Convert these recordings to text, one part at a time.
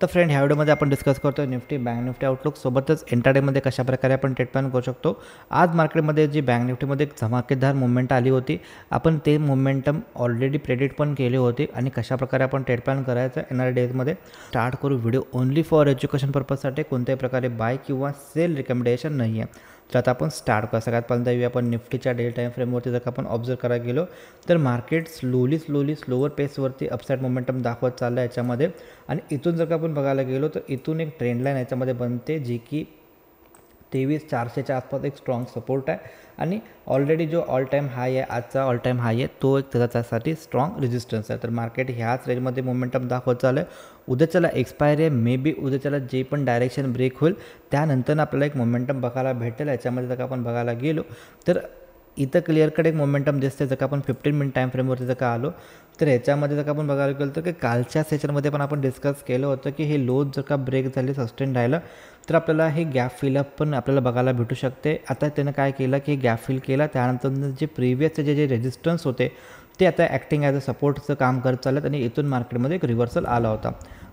तर फ्रेंड, ह्या व्हिडिओमध्ये आपण डिस्कस करतो निफ्टी, बँक निफ्टी आउटलुक सोबतच इंट्राडेमध्ये कशाप्रकारे आपण ट्रेड प्लॅन करू शकतो। आज मार्केटमध्ये जी बँक निफ्टीमध्ये एक धमाकेदार मुवमेंट आली होती, आपण ते मोमेंटम ऑलरेडी प्रेडिक्ट पण केले होते आणि कशाप्रकारे आपण ट्रेड प्लॅन करायचं येणाऱ्या डेजमध्ये स्टार्ट करू। व्हिडिओ ओनली फॉर एज्युकेशन पर्पजसाठी, कोणत्याही प्रकारे बाय किंवा सेल रिकमेंडेशन नाही आहे। तर आता आपण स्टार्ट करू। सगळ्यात पहिल्यांदा येऊया आपण निफ्टीच्या डेली टाईम फ्रेमवरती। जर का आपण ऑब्झर्व करायला गेलो तर मार्केट स्लोवर पेसवरती अपसाईड मोमेंटम दाखवत चाललं आहे याच्यामध्ये। आणि इथून जर का आपण बघायला गेलो तर इथून एक ट्रेंड लाईन याच्यामध्ये बनते, जी की 23,400च्या आसपास एक स्ट्रॉंग सपोर्ट आहे आणि ऑलरेडी जो ऑल टाईम हाय आहे, आजचा ऑल टाईम हाय आहे, तो एक त्याच्यासाठी स्ट्रॉंग रेजिस्टन्स आहे। तर मार्केट ह्याच रेंजमध्ये मोमेंटम दाखवत चाललं आहे। उद्याच्याला एक्सपायरी आहे, मे बी उद्याच्याला जे पण डायरेक्शन ब्रेक होईल त्यानंतर आपल्याला एक मोमेंटम बघायला भेटेल। याच्यामध्ये जर का आपण बघायला गेलो तर इथं क्लिअर कट एक मोमेंटम दिसते। जर का आपण 15 मिनिट टाईम फ्रेमवरती जर का आलो तर ह्याच्यामध्ये जर का आपण बघायला गेलो तर की कालच्या सेशनमध्ये पण आपण डिस्कस केलं होतं की हे लोज जर का ब्रेक झाले, सस्टेन राहिलं तर आपल्याला हे गॅप फिलअप पण आपल्याला बघायला भेटू शकते। आता त्यानं काय केलं की गॅप फिल केला, त्यानंतर जे प्रिव्हियसचे जे रेजिस्टन्स होते ते आता ॲक्टिंग ॲज अ सपोर्टचं काम करत चालत आणि इथून मार्केटमध्ये एक रिव्हर्सल आला होता।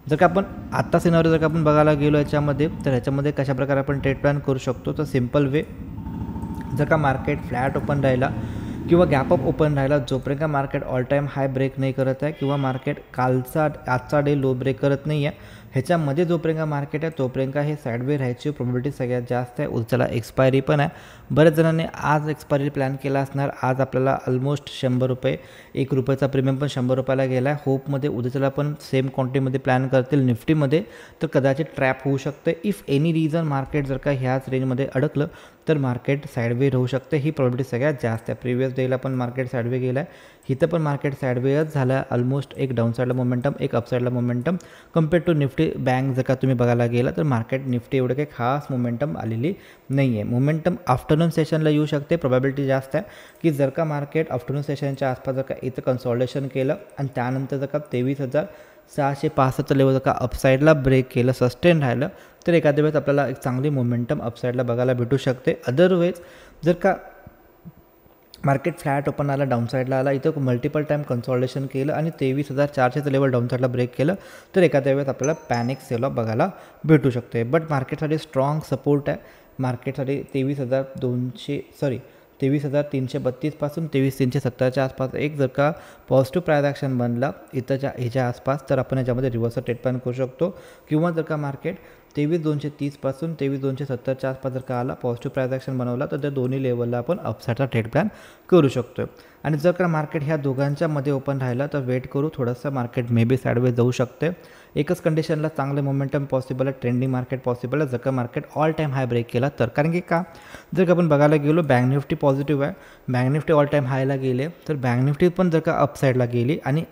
जर का आपण आत्ता सिनारिओ जर का आपण बघायला गेलो याच्यामध्ये तर ह्याच्यामध्ये कशाप्रकारे आपण ट्रेड प्लॅन करू शकतो, तर सिम्पल वे, जर का मार्केट फ्लॅट ओपन राहिला किंवा गॅपअप ओपन राहिला, जोपर्यंत का मार्केट ऑल टाईम हाय ब्रेक नाही करत आहे किंवा मार्केट आजचा डे लो ब्रेक करत नाही आहे, ह्याच्यामध्ये जोपर्यंत मार्केट आहे तोपर्यंत हे साईडवे राहायची प्रोबॅबिलिटी सगळ्यात जास्त आहे। उद्याला एक्सपायरी पण आहे, बऱ्याच जणांनी आज एक्सपायरी प्लॅन केला असणार। आज आपल्याला ऑलमोस्ट 100 रुपये, ₹1 प्रीमियम पण 100 रुपयाला गेला आहे। होपमध्ये उद्याच्याला पण सेम क्वांटिटीमध्ये प्लॅन करतील निफ्टीमध्ये, तर कदाचित ट्रॅप होऊ शकते। इफ एनी रिझन मार्केट जर का ह्याच रेंजमध्ये अडकलं तर मार्केट साईडवे राहू शकते, ही प्रोबॅबिलिटी सगळ्यात जास्त आहे। प्रिव्हियस डेला पण मार्केट साईडवे गेला आहे, इथं पण मार्केट साईडवेच झालं आहे। ऑलमोस्ट एक डाऊनसाईडला मोमेंटम, एक अपसाईडला momentum compare to Nifty bank जर का तुम्ही बघायला गेला तर मार्केट निफ्टी एवढं काही खास मोमेंटम आलेली नाही आहे। मोमेंटम आफ्टरनून सेशनला येऊ शकते, प्रोबॅबिलिटी जास्त आहे की जर का मार्केट आफ्टरनून सेशनच्या आसपास जर का इथं कन्सॉल्टेशन केलं आणि त्यानंतर जर का 23,665 लेवल जर का अपसाईडला ब्रेक केलं, सस्टेन राहिलं, तर एखाद्या वेळेस आपल्याला एक चांगली मोमेंटम अपसाईडला बघायला भेटू शकते। अदरवाईज जर का मार्केट फ्लॅट ओपन आला, डाऊनसाईडला आला, इथं मल्टिपल टाईम कन्सॉल्टेशन केलं आणि 23,400चं लेवल डाऊनसाईडला ब्रेक केलं तर एखाद्या वेळेस आपल्याला पॅनिक सेल ऑफ बघायला भेटू शकते। बट मार्केटसाठी स्ट्रॉंग सपोर्ट आहे। मार्केटसाठी 23,332 पासून 23,370च्या आसपास एक जर का पॉझिटिव्ह प्राइस ॲक्शन बनला ह्याच्या आसपास, तर आपण याच्यामध्ये रिव्हर्सल ट्रेड प्लॅन करू शकतो। किंवा जर का मार्केट 23,230 पासून 23,270च्या आसपास जर का आला, पॉझिटिव्ह प्राइस ॲक्शन बनवला, तर त्या दोन्ही लेवलला आपण अपसाईडचा ट्रेड प्लॅन करू शकतो। आणि जर का मार्केट ह्या दोघांच्या मध्ये ओपन राहिला तर वेट करू, थोडंसं मार्केट मे बी साईडवेज जाऊ शकते। एकच कंडिशनला चांगले मोमेंटम पॉसिबल आहे, ट्रेंडिंग मार्केट पॉसिबल आहे, जर का मार्केट ऑल टाईम हाय ब्रेक केला तर। कारण की का, जर का आपण बघायला गेलो बँक निफ्टी पॉझिटिव्ह आहे, बँक निफ्टी ऑल टाईम हायला गेले तर बँक निफ्टी पण जर का अपसाईडला गेली आणि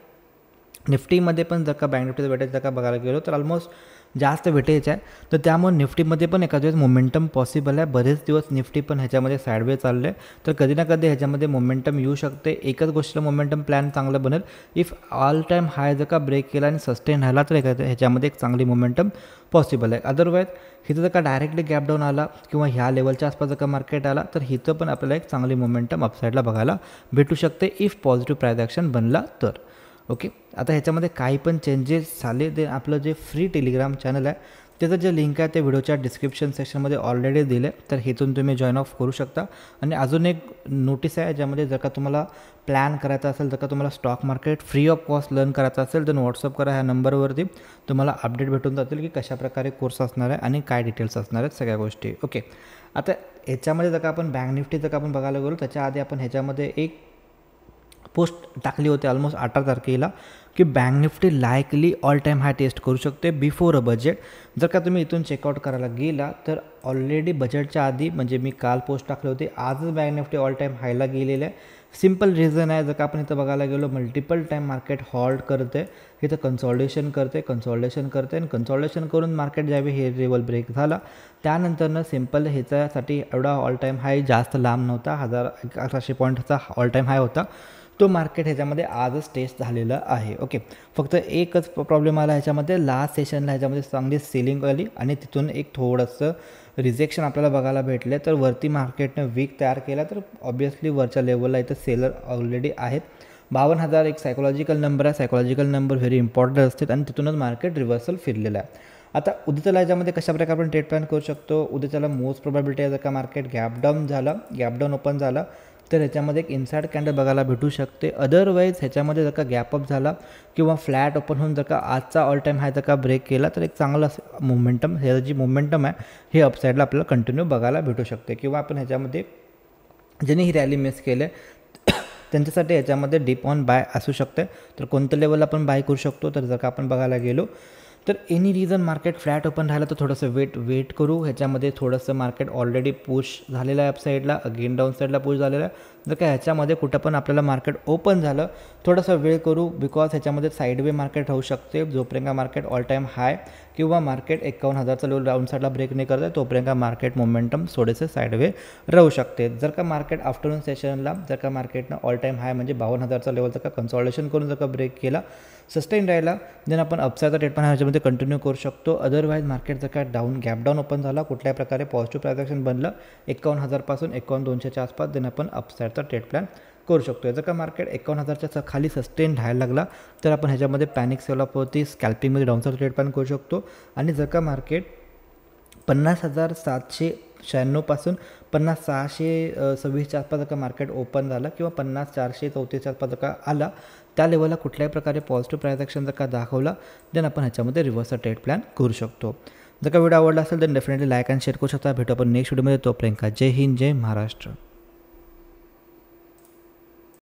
निफ्टीमध्ये पण जर का बँक निफ्टीचं वेटेज जर का बघायला गेलो तर ऑलमोस्ट जास्त वेटेज आहे, तर त्यामुळे निफ्टीमध्ये पण एखाद्या वेळेस मोमेंटम पॉसिबल आहे। बरेच दिवस निफ्टी पण ह्याच्यामध्ये साईडवे चालले, तर कधी ना कधी ह्याच्यामध्ये मोमेंटम येऊ शकते। एकच गोष्टीला मोमेंटम प्लॅन चांगलं बनेल, इफ ऑल टाईम हाय जर का ब्रेक केला आणि सस्टेन राहिला तर एखाद्या ह्याच्यामध्ये एक चांगली मोमेंटम पॉसिबल आहे। अदरवाईज इथं जर का डायरेक्टली गॅप डाऊन आला किंवा ह्या लेवलच्या आसपास जर का मार्केट आला तर इथं पण आपल्याला एक चांगली मोमेंटम अपसाईडला बघायला भेटू शकते, इफ पॉझिटिव्ह प्राइस ॲक्शन बनला तर। ओके, आता ह्याच्यामध्ये काही पण चेंजेस झाले ते आपलं जे फ्री टेलिग्राम चॅनल आहे त्याचं जे लिंक आहे ते व्हिडिओच्या डिस्क्रिप्शन सेक्शनमध्ये ऑलरेडी दिलं आहे, तर इथून तुम्ही जॉईन ऑफ करू शकता। आणि अजून एक नोटीस आहे, ज्यामध्ये जर का तुम्हाला प्लॅन करायचा असेल, जर का तुम्हाला stock market free of cost learn करायचं असेल तर व्हॉट्सअप करा ह्या नंबरवरती, तुम्हाला अपडेट भेटून जातील की कशाप्रकारे कोर्स असणार आहे आणि काय डिटेल्स असणार आहेत सगळ्या गोष्टी। ओके, आता ह्याच्यामध्ये जर का आपण बँक निफ्टी जर का आपण बघायला गेलो त्याच्या आधी आपण ह्याच्यामध्ये एक पोस्ट टाकली होती ऑलमोस्ट 18 तारखेला की bank Nifty likely all time high test करू शकते बिफोर अ बजेट। जर का तुम्ही इथून चेकआउट करायला गेला तर ऑलरेडी बजेटच्या आधी, म्हणजे मी काल पोस्ट टाकली होती, आजच बँक निफ्टी ऑल टाईम हायला गेलेलं आहे। सिम्पल रिझन आहे, जर का आपण इथं बघायला गेलो मल्टिपल टाईम मार्केट हॉल्ट करते, इथं कन्सॉल्टेशन करते आणि कन्सॉल्टेशन करून मार्केट ज्यावेळी हे लेवल ब्रेक झाला त्यानंतरनं सिम्पल ह्याच्यासाठी एवढा ऑल टाईम हाय जास्त लांब नव्हता, 1,100 पॉईंटचा ऑल टाईम हाय होता, तो मार्केट ह्याच्यामध्ये आजच टेस्ट झालेला आहे। ओके, फक्त एकच प्रॉब्लेम आला ह्याच्यामध्ये, लास्ट सेशनला ह्याच्यामध्ये चांगली सेलिंग आली आणि तिथून एक थोडंसं रिजेक्शन आपल्याला बघायला भेटले, तर वरती मार्केटनं वीक तयार केला, तर ऑब्वियसली वरच्या लेवलला इथं सेलर ऑलरेडी आहेत। 52,000 एक सायकोलॉजिकल नंबर आहे. सायकोलॉजिकल नंबर व्हेरी इम्पॉर्टंट असते आणि तिथूनच मार्केट रिव्हर्सल फिरलेलं आहे. आता उद्याच्याला याच्यामध्ये कशाप्रकारे आपण ट्रेड प्लॅन करू शकतो. उद्याच्याला मोस्ट प्रोबॅबिलिटी आहे जर का मार्केट गॅप डाऊन ओपन झाला तर ह्याच्यामध्ये एक इनसाइड कॅन्डल बघायला भेटू शकते. अदरवाईज ह्याच्यामध्ये जर का गॅपअप झाला किंवा फ्लॅट ओपन होऊन जर का आजचा ऑल टाईम हाय जर का ब्रेक केला तर एक चांगला मोमेंटम, ह्याचं जी मोमेंटम आहे हे अपसाईडला आपल्याला कंटिन्यू बघायला भेटू शकते. किंवा आपण ह्याच्यामध्ये ज्यांनी ही रॅली मिस केले त्यांच्यासाठी ह्याच्यामध्ये डीप ऑन बाय असू शकते. तर कोणतं लेवल आपण बाय करू शकतो, तर जर का आपण बघायला गेलो तर any reason market flat open राहिलं तर थोडंसं वेट करू. ह्याच्यामध्ये थोडंसं मार्केट ऑलरेडी पुश झालेलं आहे अपसाईडला, अगेन डाऊन साईडला पुश झालेलं आहे. जर का ह्याच्यामध्ये कुठं पण आपल्याला मार्केट ओपन झालं थोडंसं वेळ करू, बिकॉज ह्याच्यामध्ये साईडवे मार्केट राहू शकते. जोपर्यंत मार्केट ऑल टाईम हाय किंवा मार्केट 51,000चा लेवल डाऊन साईडला ब्रेक नाही करत आहे तोपर्यंत मार्केट मोमेंटम थोडेसे साईडवे राहू शकते. जर का मार्केट आफ्टरनून सेशनला जर का मार्केटनं ऑल टाईम हाय म्हणजे 52,000चा लेवल जर का कन्सॉल्टेशन करून जर का ब्रेक केला, सस्टेन राहिला, देन आपण अपसाईडचा ट्रेड पण ह्याच्यामध्ये कंटिन्यू करू शकतो. अदरवाईज मार्केट जर का गॅप डाऊन ओपन झाला, कुठल्याही प्रकारे पॉझिटिव्ह ट्रान्झॅक्शन बनलं 51,000पासून 51,200च्या आसपास, देन आपण अपसाईडचा ट्रेड प्लॅन करू शकतो. जर का मार्केट 51,000च्या खाली सस्टेन राहायला लागला तर आपण ह्याच्यामध्ये panic sale ऑफवरती स्कॅल्पिंगमध्ये downside trade plan करू शकतो. आणि जर का मार्केट 50,796 पासून 50,626च्या आसपास जर का मार्केट ओपन झालं किंवा 50,434च्या आसपास जर का आला, त्या लेवलला कुठल्याही प्रकारे पॉझिटिव्ह ट्रान्झॅक्शन जर का दाखवला देन आपण ह्याच्यामध्ये रिव्हर्सल ट्रेड प्लॅन करू शकतो. जर का व्हिडिओ आवडला असेल तर डेफिनेटली लाईक आणि शेअर करू शकता. भेटू आपण नेक्स्ट व्हिडिओमध्ये. तोपर्यंत जय हिंद, जय महाराष्ट्र.